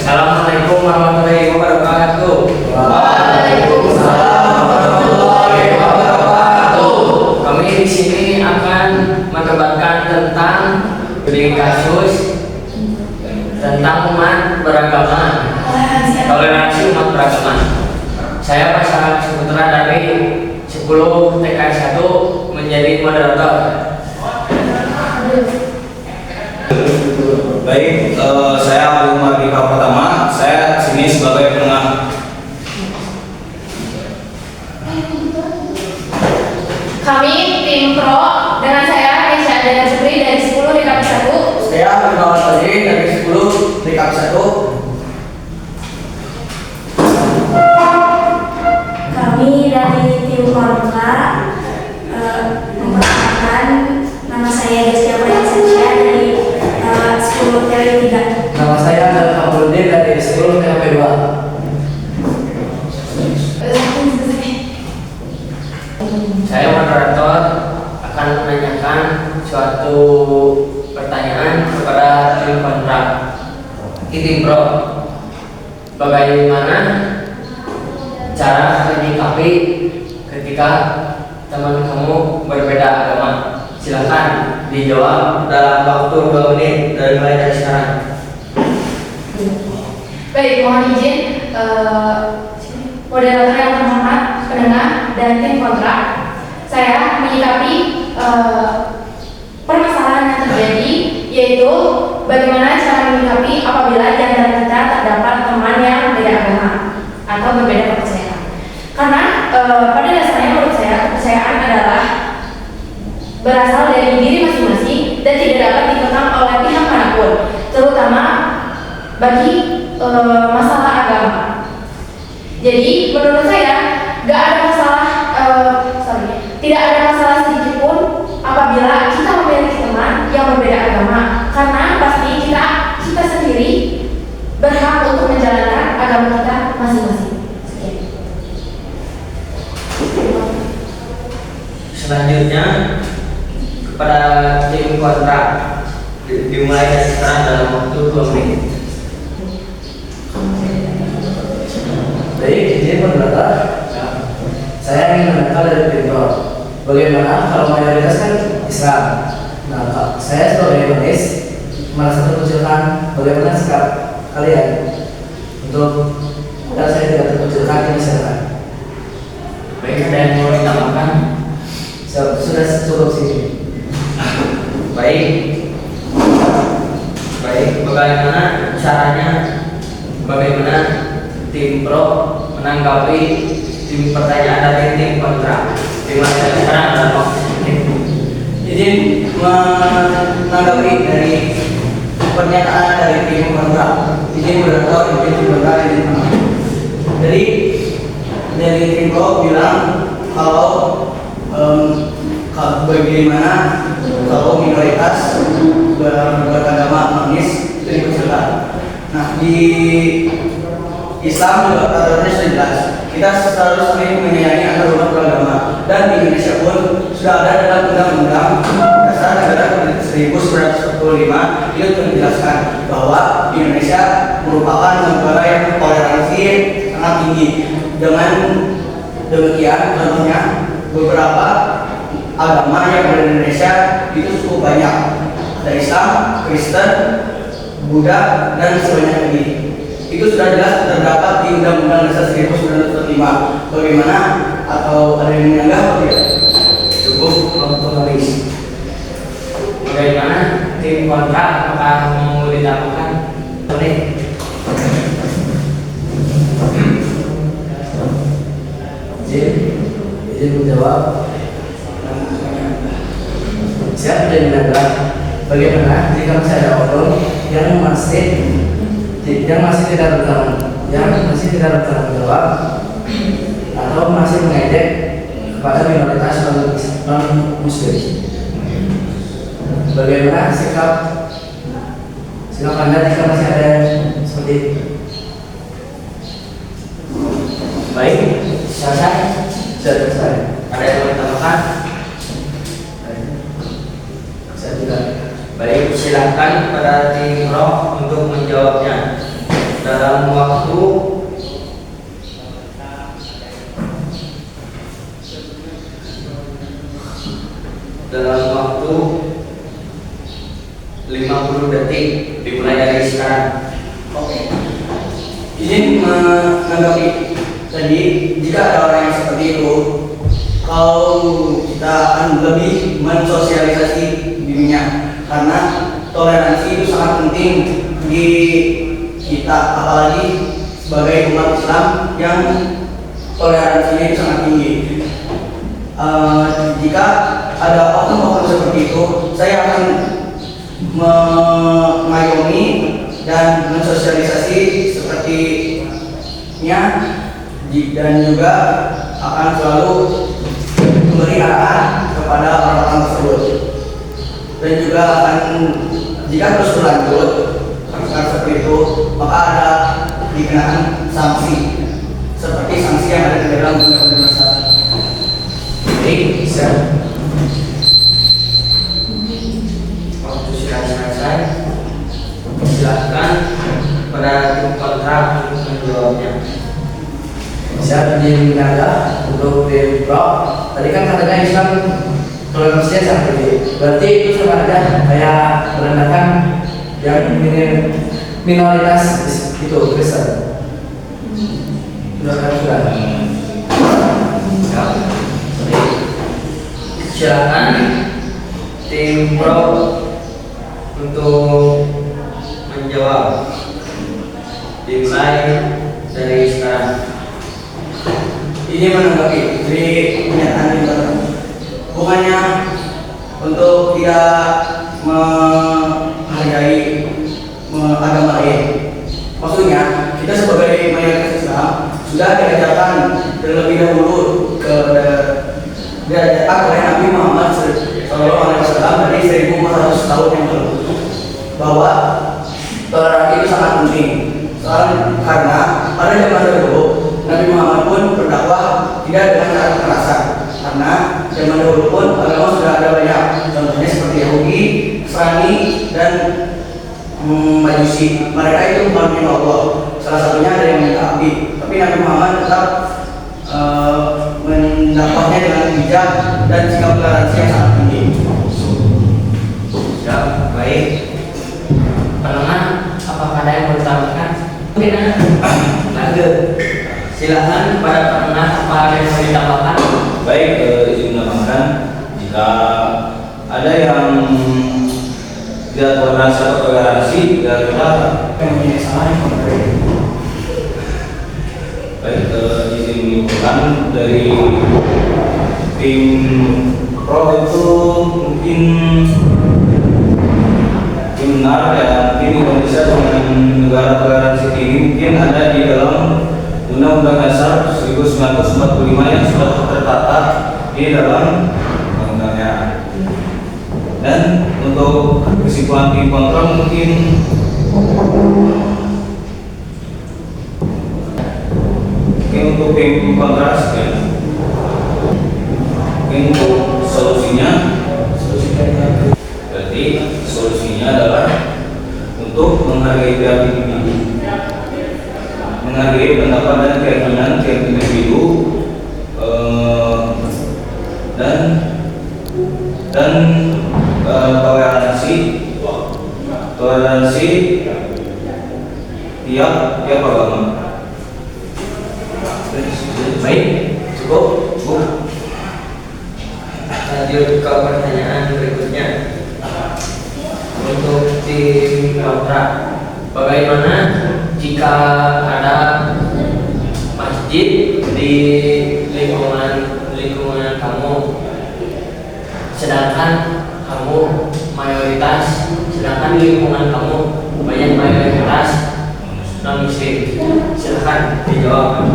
Assalamualaikum warahmatullahi wabarakatuh. Waalaikumsalam warahmatullahi wabarakatuh. Kami di sini akan mendebatkan tentang kasus tentang umat beragama, toleransi umat beragama. Saya Pasal Putra dari 10 TKI 1 menjadi moderator. Baik, saya Abu Mardika Pertama. Saya sini sebagai penengah. Kami tim pro dengan saya Aisyah dan Supri dari 10 DKP 1. Saya Abdul Qadir dari 10 TKI 1. Kami dari tim Pramuka memperkenalkan, nama saya Desya Mayasasia dari 10 TKI 3. Nama saya adalah Abdul dari 10 TKP 2. Saya moderator akan menanyakan suatu pertanyaan kepada tim kontra. Tim pro, bagaimana cara menyikapi ketika teman kamu berbeda agama? Silakan dijawab dalam waktu 2 menit mulai dari sekarang. Baik, mohon izin moderator yang terhormat, pendengar dan tim kontra. Saya menyikapi permasalahan yang terjadi, yaitu bagaimana cara menyikapi apabila di antara kita terdapat teman yang berbeda agama atau berbeda kepercayaan. Karena pada dasarnya menurut saya kepercayaan adalah berasal dari diri masing-masing dan tidak dapat dikekang oleh pihak manapun, terutama bagi masalah agama. Jadi menurut saya tidak ada masalah sedikit pun apabila kita memiliki teman yang berbeda agama, karena pasti kita sendiri berhak untuk menjalankan agama kita masing-masing. Sekian. Selanjutnya kepada tim kontra, dimulai dari sekarang dalam waktu 2 menit. Baik, izin moderator. Saya ingin menangkal dari tim pro. Bagaimana kalau mayoritas kan Islam? Nah, saya sebagai penulis merasa terkucilkan. Bagaimana sikap kalian untuk agar saya tidak terkucilkan di masyarakat? Baik, ada yang mau ditambahkan? Sudah cukup sini. Baik, bagaimana caranya? Bagaimana tim pro menanggapi tim pertanyaan dari tim kontra? Terima kasih. Sekarang adalah waktu Izin menanggapi dari pernyataan dari tim kontra. Izin moderator, izin tim kontra, izin penengah. Jadi dari tim pro bilang kalau bagaimana kalau minoritas beragama Islam itu dikucilkan. Nah, di Islam juga aturannya sudah jelas. Kita selalu saling menyayangi antar umat beragama, dan di Indonesia pun sudah ada dalam Undang-Undang Dasar Negara Republik 1945 itu menjelaskan bahwa Indonesia merupakan negara yang toleransi sangat tinggi. Dengan demikian, tentunya beberapa agama yang ada di Indonesia itu cukup banyak. Ada Islam, Kristen, Buddha, dan sebanyak lagi. Itu sudah jelas terdapat di Undang-Undang Dasar 1945. Bagaimana, atau ada yang menyanggah atau tidak? cukup untuk menulis. Bagaimana tim kontra? Apakah mau ditambahkan? Menit. Izin menjawab. Siap dan menanggapi. Bagaimana jika masih ada oknum yang masih tidak bertanggung jawab atau masih mengejek kepada minoritas non muslim? Bagaimana sikap Anda jika masih ada seperti itu? Baik, selesai. Sudah selesai. Ada yang mau ditambahkan? Saya tidak. Baik, silakan pada tim roh untuk menjawabnya. Dalam dalam waktu 50 detik dimulai dari sekarang. Oke. Izin menanggapi tadi, jika ada orang yang seperti itu, kalau kita akan lebih mensosialisasi dirinya, karena toleransi itu sangat penting di kita, apalagi sebagai umat Islam yang toleransinya itu sangat tinggi. Jika ada oknum-oknum seperti itu, saya akan mengayomi dan mensosialisasi sepertinya, dan juga akan selalu memberi arahan kepada orang-orang tersebut, dan juga akan, jika terus berlanjut seperti itu, maka ada dikenakan sanksi seperti sanksi yang ada di dalam undang-undang dasar. Baik, bisa. Waktu sudah selesai. Silakan pada tim kontra untuk menjawabnya. Bisa diminta untuk tim pro. Tadi kan katanya Islam toleransinya sangat tinggi. Berarti itu sama aja kayak merendahkan yang minoritas itu Kristen. Sudah. Ya. Baik. Silakan tim pro untuk menjawab. Dimulai dari sekarang. Ini menanggapi dari pernyataan di belakang. Bukannya untuk tidak menghargai agama lain. Maksudnya kita sebagai mayoritas Islam sudah diajarkan terlebih dahulu diajarkan oleh Nabi Muhammad SAW dari 1400 tahun yang lalu bahwa toleransi itu sangat penting. Karena pada zaman dahulu Nabi Muhammad pun berdakwah tidak dengan cara kekerasan, karena zaman dahulu pun agama sudah ada banyak, contohnya seperti Yahudi, Nasrani, dan Majusi. Mereka itu umatnya Allah. Salah satunya ada yang minta api, tapi Nabi Muhammad tetap mendakwahnya dengan bijak dan sikap toleransi yang sangat tinggi. Ya, baik. Penengah, apakah ada yang mau ditambahkan? Mungkin ada. Lanjut. Silakan pada penengah, apa ada yang mau ditambahkan? Baik, izin menambahkan, jika ada yang tidak toleransi atau toleransi, kita Yang salah yang memberi. baik, izin menyimpulkan dari tim pro itu mungkin benar ya, mungkin Indonesia dengan negara toleransi tinggi mungkin ada di dalam Undang-Undang Dasar 1945 yang sudah tertata di dalam undang-undangnya. Dan untuk kesimpulan tim kontra mungkin untuk tim kontra sekian. Mungkin untuk solusinya berarti solusinya adalah untuk menghargai pihak individu, menghargai pendapat dan keyakinan tiap individu, dan toleransi tiap agama. Baik, cukup. Lanjut ke pertanyaan berikutnya. Untuk tim kontra, bagaimana jika ada masjid di lingkungan kamu, sedangkan kamu mayoritas, sedangkan di lingkungan kamu banyak mayoritas non muslim? Silahkan dijawab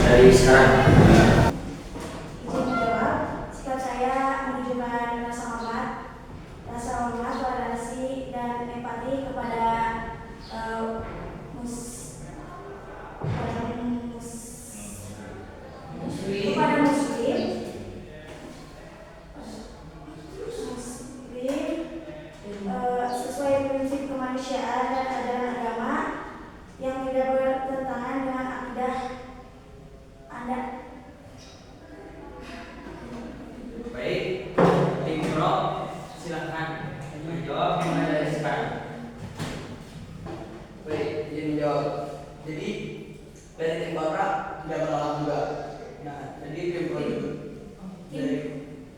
dari sekarang. Izin menjawab, sikap saya menunjukkan rasa hormat, toleransi, dan empati kepada muslim sesuai prinsip kemanusiaan dan ajaran agama yang tidak boleh menjawab. Jadi dari tim Bapra tidak menolak juga. Nah, jadi tim Pro juga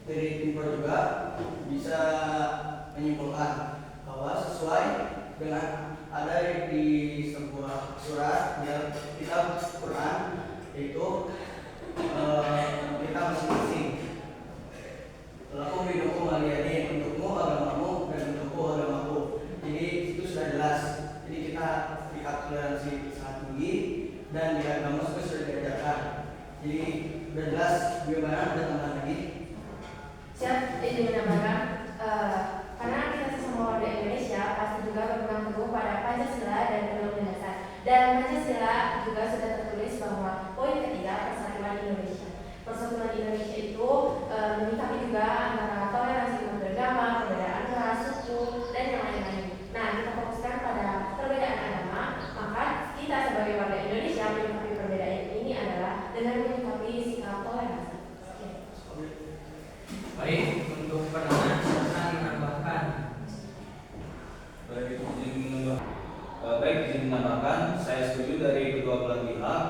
dari tim Pro juga bisa menyimpulkan bahwa sesuai dengan ada di sebuah surat yang kitab Quran, yaitu kita masing-masing lakum dinukum aliyani, untukmu agamamu dan untukku agamaku. Jadi itu sudah jelas. Jadi kita lihat toleransi sangat tinggi dan di agama itu sudah diajarkan. Jadi sudah jelas. Bagaimana ada tambahan lagi? Siap, izin menambahkan, karena kita sesama warga Indonesia pasti juga berpegang teguh pada Pancasila dan Undang-Undang Dasar. Dan Pancasila juga sudah tertulis bahwa poin ketiga persatuan Indonesia. Persatuan Indonesia itu menyikapi juga antara toleransi umat beragama, perbedaan ras, suku, dan yang lain-lain. Nah, kita fokuskan pada perbedaan agama, maka kita sebagai warga Indonesia menyikapi perbedaan ini adalah dengan menyikapi sikap toleransi. Baik, untuk pertanyaan silakan menambahkan. Baik, izin menambahkan, saya setuju dari kedua belah pihak